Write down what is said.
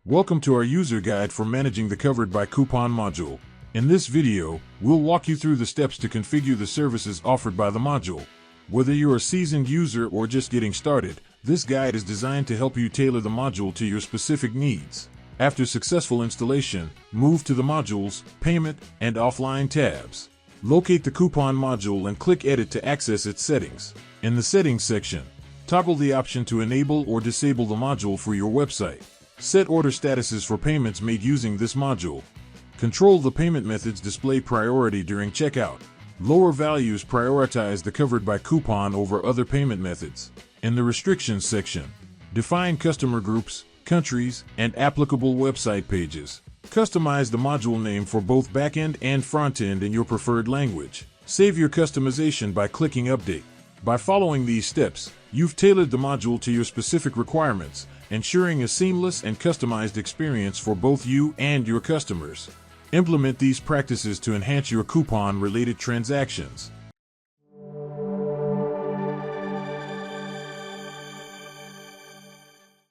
Welcome to our user guide for managing the Covered by Coupon module. In this video, we'll walk you through the steps to configure the services offered by the module. Whether you're a seasoned user or just getting started, this guide is designed to help you tailor the module to your specific needs. After successful installation, move to the Modules, Payment, and Offline tabs. Locate the Coupon module and click Edit to access its settings. In the Settings section, toggle the option to enable or disable the module for your website. Set order statuses for payments made using this module. Control the payment methods display priority during checkout. Lower values prioritize the Covered by Coupon over other payment methods. In the Restrictions section, define customer groups, countries, and applicable website pages. Customize the module name for both backend and frontend in your preferred language. Save your customization by clicking Update. By following these steps, you've tailored the module to your specific requirements, ensuring a seamless and customized experience for both you and your customers. Implement these practices to enhance your coupon-related transactions.